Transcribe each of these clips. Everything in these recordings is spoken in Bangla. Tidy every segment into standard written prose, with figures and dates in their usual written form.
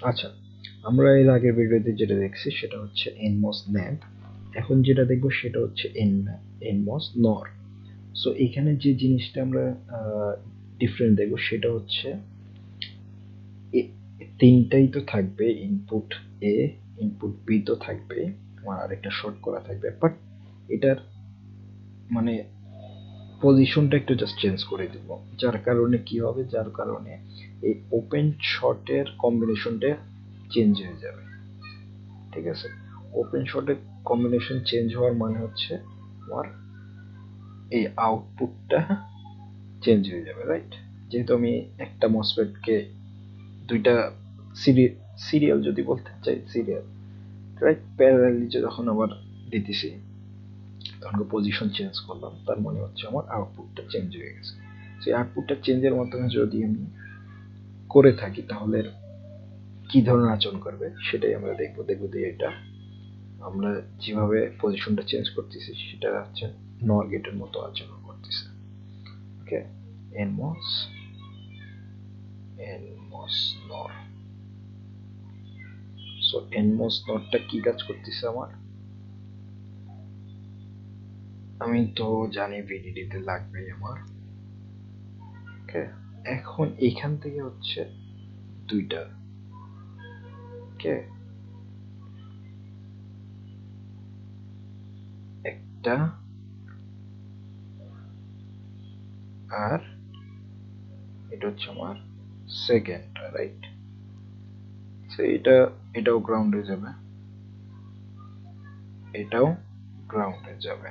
আচ্ছা, আমরা এর আগের ভিডিওতে যেটা দেখছি সেটা হচ্ছে NMOS ল্যাম্প। এখন যেটা দেখব সেটা হচ্ছে NMOS NOR। সো এখানে যে জিনিসটা আমরা ডিফারেন্ট দেখব সেটা হচ্ছে তিনটাই তো থাকবে, ইনপুট এ, ইনপুট বি তো থাকবে, আমার আরেকটা শর্ট করা থাকবে, বাট এটার মানে পজিশনটা একটু জাস্ট চেঞ্জ করে দিব, যার কারণে কি হবে, যার কারণে এই ওপেন শর্টের কম্বিনেশনটা চেঞ্জ হয়ে যাবে। ঠিক আছে, ওপেন শর্টের কম্বিনেশন চেঞ্জ হওয়ার মানে হচ্ছে আমার এই আউটপুটটা চেঞ্জ হয়ে যাবে, রাইট? যেহেতু আমি একটা মসফেটকে দুইটা সিরিয়াল যদি বলতে চাই, সিরিয়াল রাইট, প্যারালালি যখন আবার দিতেছি তখন পজিশন চেঞ্জ করলাম, তার মানে হচ্ছে আমার আউটপুটটা চেঞ্জ হয়ে গেছে। সেই আউটপুটটা চেঞ্জের মাধ্যমে যদি আমি করে থাকি তাহলে কি ধরনের আচরণ করবে সেটাই আমরা দেখবো যে এটা আমরা যেভাবে পজিশনটা চেঞ্জ করতেছি সেটা হচ্ছে নর গেটের মতো আচরণ করতেছে। ওকে, NMOS নর। সো NMOS নরটা কি কাজ করতেছে আমার, আমি তো জানি VDD তে লাগবেই আমার। ওকে, এখন এখান থেকে হচ্ছে দুইটা, ওকে, একটা আর এটা হচ্ছে আমার সেকেন্ড, রাইট? সো এটাও গ্রাউন্ড হয়ে যাবে, এটাও গ্রাউন্ড হয়ে যাবে,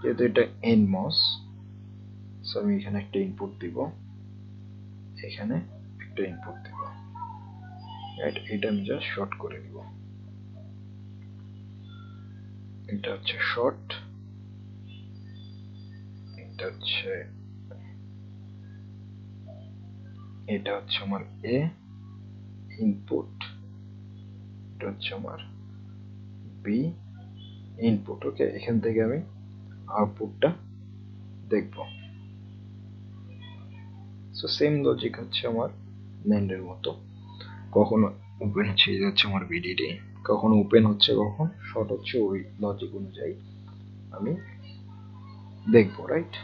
যেহেতু এটা NMOS। সো আমি এখানে একটা ইনপুট দিব, এখানে একটা ইনপুট দিব, রাইট? এটা আমি জাস্ট শর্ট করে দিব, এটা হচ্ছে শর্ট, এটা হচ্ছে আমার এ ইনপুট, এটা হচ্ছে আমার বি ইনপুট। ওকে, এখান থেকে আমি আউটপুটটা দেখব। সো সেম লজিক হচ্ছে আমার ন্যান্ডের মতো, কখনো ওপেন হচ্ছে যাচ্ছে আমার VDD, কখনো ওপেন হচ্ছে, কখন শর্ট হচ্ছে, ওই লজিক অনুযায়ী আমি দেখবো, রাইট?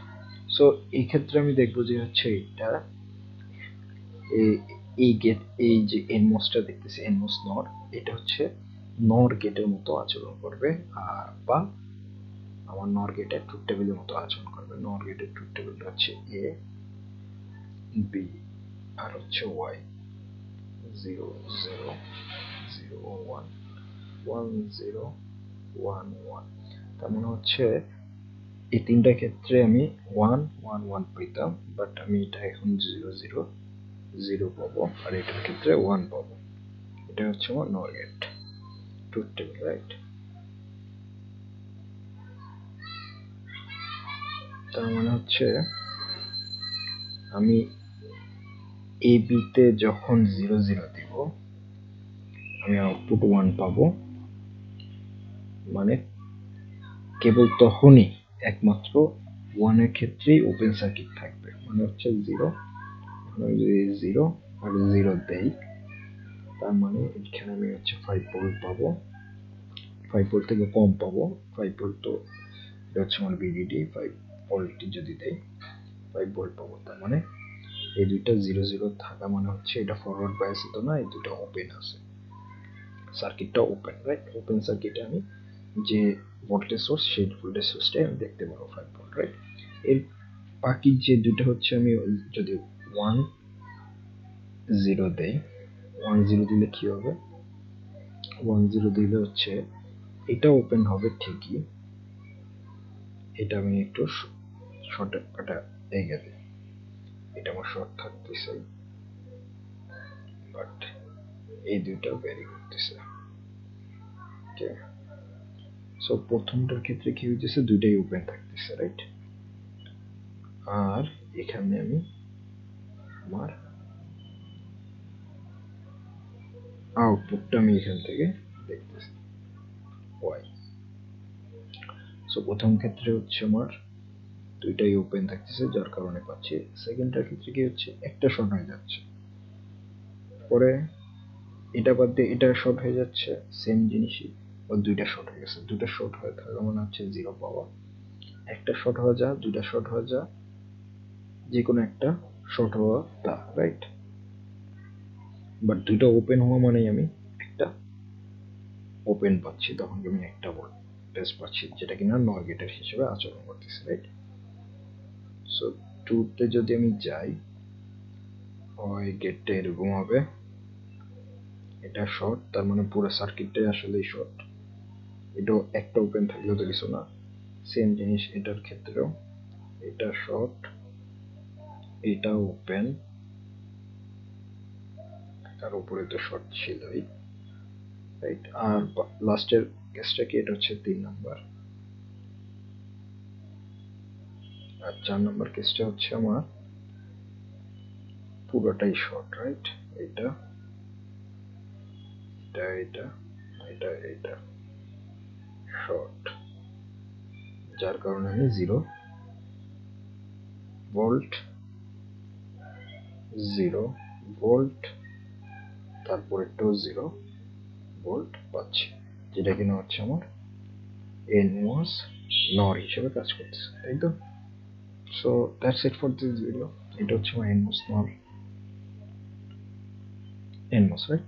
সো এই ক্ষেত্রে আমি দেখবো যে হচ্ছে এটা এই গেট, এই যে NMOS টা দেখতেছি NMOS নর, এটা হচ্ছে নর গেটের মতো আচরণ করবে, বা আমার নর গেটের ট্রুথ টেবিলের মতো আচরণ করবে। নর গেটের ট্রুথ টেবিলটা হচ্ছে এ, বি আর হচ্ছে ওয়াই, 0 0 0 1 1 0 1 1। তার মানে হচ্ছে এই তিনটা ক্ষেত্রে আমি 1 1 1 পেতাম, বাট আমি এটা এখন 0 0 0 পাবো, আর এটার ক্ষেত্রে 1 পাবো। এটা হচ্ছে আমার নর গেট ট্রুথ টেবিল, রাইট? তার মানে হচ্ছে আমি এ বি তে যখন 0 0 দিব আমি আউটপুট 1 পাবো, মানে কেবল তখনই একমাত্র 1 এর ক্ষেত্রেই ওপেন সার্কিট থাকবে, মানে হচ্ছে 0। আমি যদি 0 আর 0 দেই তার মানে এখানে আমি হচ্ছে 5 ভোল্ট পাবো, 5 ভোল্ট থেকে কম পাবো, 5 ভোল্ট তো এটা হচ্ছে আমার VDD, 5 ভোল্ট যদি দেই 5 ভোল্ট পাবো। তার মানে এই দুইটা 0 0 থাকা মানে হচ্ছে এটা ফরওয়ার্ড বায়াস তো না, এই দুটো ওপেন আছে, সার্কিটটা ওপেন, রাইট? ওপেন সার্কিটে আমি যে ভোল্টেজ সোর্স, সেই ভোল্টেজ সোর্সটাই আমি দেখতে পারবো 5 ভোল্ট, রাইট? এর বাকি যে দুটো হচ্ছে আমি যদি 1 0 দেই, 1 0 দিলে কি হবে, 1 0 দিলে হচ্ছে এটা ওপেন হবে ঠিকই, এটা আমি একটু শর্ট কাটা এগিয়ে দিই, এটা আমার শর্ট থাকতেছে, বাট এই দুইটা ভ্যারি করতেছে। ওকে, সো প্রথমটার ক্ষেত্রে কি হইতেছে, দুইটাই ওপেন থাকতেছে, রাইট? আর এখানে আমি আমার আউটপুটটা আমি এখান থেকে দেখতেছি ওয়াই। সো প্রথম ক্ষেত্রে হচ্ছে আমার দুইটাই ওপেন থাকতেছে, যার কারণে পাচ্ছি। সেকেন্ডটার ক্ষেত্রে কি হচ্ছে, একটা শর্ট হয়ে যাচ্ছে, তারপরে এটা বাদ দিয়ে এটা শর্ট হয়ে যাচ্ছে, সেম জিনিসই, ও দুইটা শর্ট হয়ে গেছে, দুটো শর্ট হয়ে থাকা মানে হচ্ছে 0 পাওয়া। একটা শর্ট হয়ে যা, দুইটা শর্ট হয়ে যা, যে কোনো একটা শর্ট হওয়া তা, রাইট? বাট দুইটা ওপেন হওয়া মানেই আমি একটা ওপেন পাচ্ছি, তখন আমি একটা ভোল্টেজ পাচ্ছি, যেটা কিনা নর গেটের হিসেবে আচরণ করতেছে, রাইট? সো 2 তে যদি আমি যাই, ওই গেটটা এরকম হবে, এটা শর্ট, তার মানে পুরো সার্কিটটাই আসলেই শর্ট। এটাও একটা ওপেন থাকলেও তো কিছু না। সেম জিনিস এটার ক্ষেত্রেও, এটা শর্ট, এটা ওপেন, তার উপরে তো শর্ট ছিলই, রাইট? আর লাস্টের কেসটা কি, এটা হচ্ছে 3 নাম্বার। আর 4 নাম্বার কেসটা হচ্ছে আমার পুরোটাই শর্ট, রাইট? এটা এটা এটা এটা এটা শর্ট, যার কারণে আমি 0 ভোল্ট 0 ভোল্ট তারপরেরটাও 0 ভোল্ট পাচ্ছি, যেটা কিনা হচ্ছে আমার NMOS নর হিসেবে কাজ করতেছে, তাই তো? So that's it for this video. এটা হচ্ছে আমার NMOS নর, NMOS, রাইট?